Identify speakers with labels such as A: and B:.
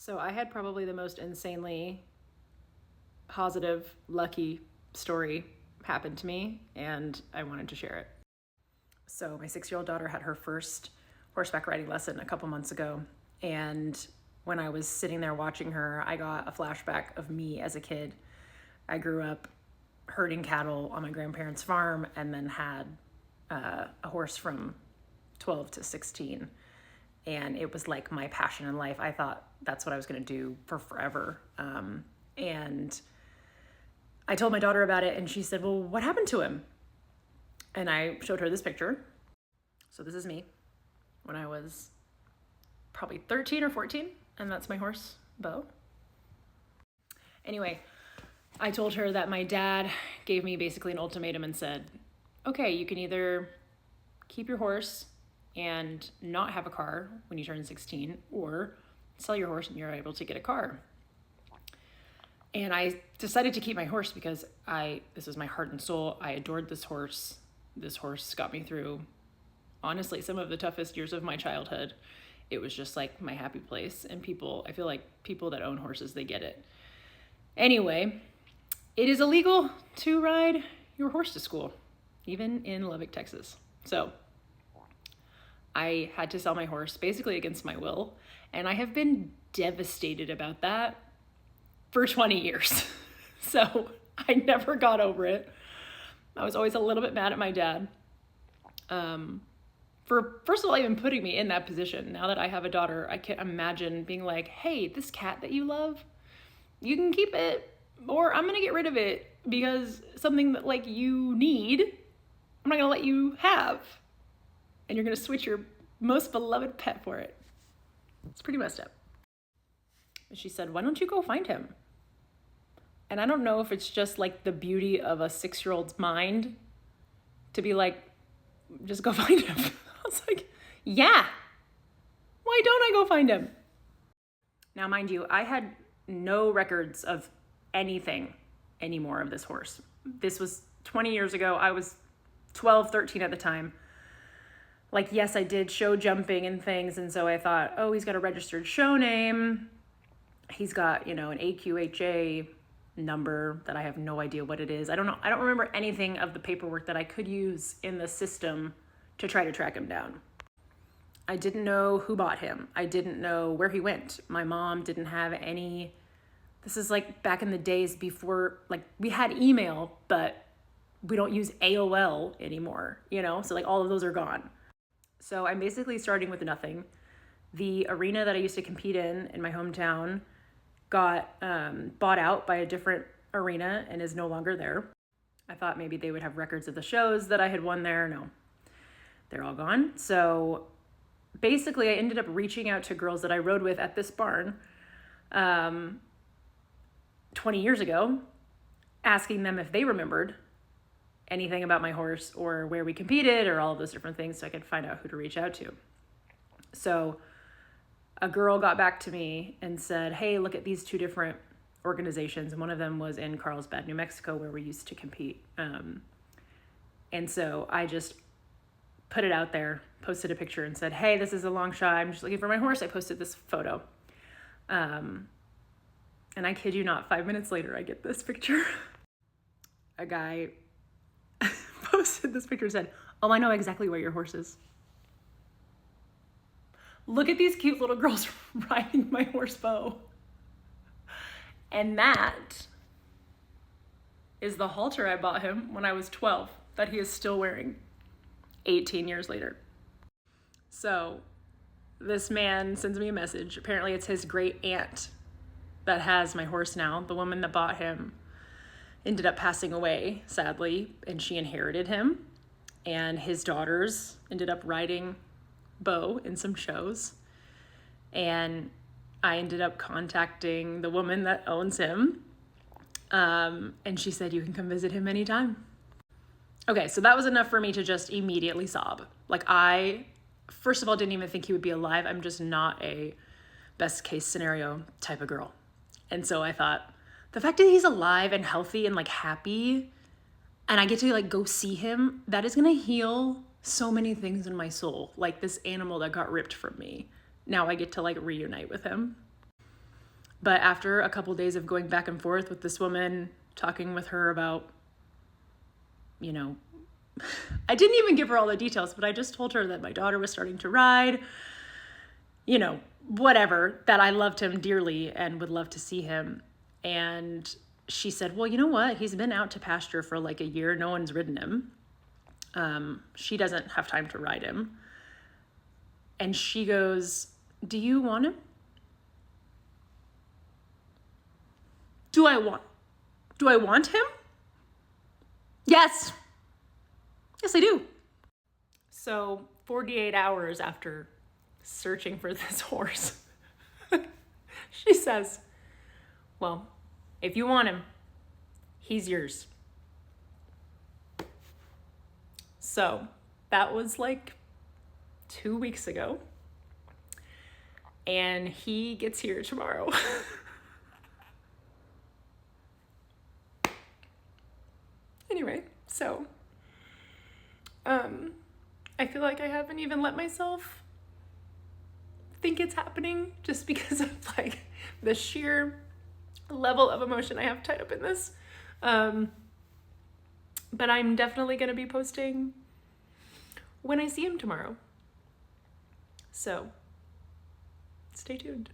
A: So I had probably the most insanely positive, lucky story happen to me, and I wanted to share it. So my 6-year-old daughter had her first horseback riding lesson a couple months ago, and when I was sitting there watching her, I got a flashback of me as a kid. I grew up herding cattle on my grandparents' farm and then had a horse from 12 to 16. And it was like my passion in life. I thought that's what I was going to do for forever. And I told my daughter about it, and she said, well, what happened to him? And I showed her this picture. So this is me when I was probably 13 or 14, and that's my horse, Bo. Anyway, I told her that my dad gave me basically an ultimatum and said, okay, you can either keep your horse and not have a car when you turn 16, or sell your horse and you're able to get a car. And I decided to keep my horse because this was my heart and soul. I adored this horse. This horse got me through, honestly, some of the toughest years of my childhood. It was just like my happy place. And I feel like people that own horses, they get it. Anyway, it is illegal to ride your horse to school, even in Lubbock, Texas. So I had to sell my horse basically against my will, and I have been devastated about that for 20 years. So I never got over it. I was always a little bit mad at my dad for, first of all, even putting me in that position. Now that I have a daughter, I can't imagine being like, hey, this cat that you love, you can keep it, or I'm gonna get rid of it because something that like you need, I'm not gonna let you have. And you're gonna switch your most beloved pet for it. It's pretty messed up. She said, why don't you go find him? And I don't know if it's just like the beauty of a 6-year-old's mind to be like, just go find him. I was like, yeah, why don't I go find him? Now, mind you, I had no records of anything anymore of this horse. This was 20 years ago. I was 12, 13 at the time. Like, yes, I did show jumping and things. And so I thought, oh, he's got a registered show name. He's got, an AQHA number that I have no idea what it is. I don't know. I don't remember anything of the paperwork that I could use in the system to try to track him down. I didn't know who bought him. I didn't know where he went. My mom didn't have any. This is like back in the days before, like, we had email, but we don't use AOL anymore, So like all of those are gone. So I'm basically starting with nothing. The arena that I used to compete in my hometown got bought out by a different arena and is no longer there. I thought maybe they would have records of the shows that I had won there. No, they're all gone. So basically I ended up reaching out to girls that I rode with at this barn 20 years ago, asking them if they remembered anything about my horse or where we competed or all of those different things so I could find out who to reach out to. So a girl got back to me and said, hey, look at these 2 different organizations. And one of them was in Carlsbad, New Mexico, where we used to compete. And so I just put it out there, posted a picture and said, hey, this is a long shot. I'm just looking for my horse. I posted this photo. And I kid you not, 5 minutes later, I get this picture. A guy posted this picture and said, oh, I know exactly where your horse is. Look at these cute little girls riding my horse Bo. And that is the halter I bought him when I was 12 that he is still wearing 18 years later. So this man sends me a message. Apparently it's his great aunt that has my horse now. The woman that bought him ended up passing away, sadly, and she inherited him. And his daughters ended up riding Bo in some shows. And I ended up contacting the woman that owns him. And she said, you can come visit him anytime. Okay, so that was enough for me to just immediately sob. Like, I, first of all, didn't even think he would be alive. I'm just not a best case scenario type of girl. And so I thought, the fact that he's alive and healthy and like happy, and I get to like go see him, that is gonna heal so many things in my soul. Like this animal that got ripped from me. Now I get to like reunite with him. But after a couple days of going back and forth with this woman, talking with her about, you know, I didn't even give her all the details, but I just told her that my daughter was starting to ride, you know, whatever, that I loved him dearly and would love to see him. And she said, well, you know what? He's been out to pasture for like a year. No one's ridden him. She doesn't have time to ride him. And she goes, do you want him? Do I want him? Yes. Yes, I do. So 48 hours after searching for this horse, she says, well, if you want him, he's yours. So that was like 2 weeks ago. And he gets here tomorrow. Anyway, so I feel like I haven't even let myself think it's happening just because of like the sheer level of emotion I have tied up in this. But I'm definitely going to be posting when I see him tomorrow. So stay tuned.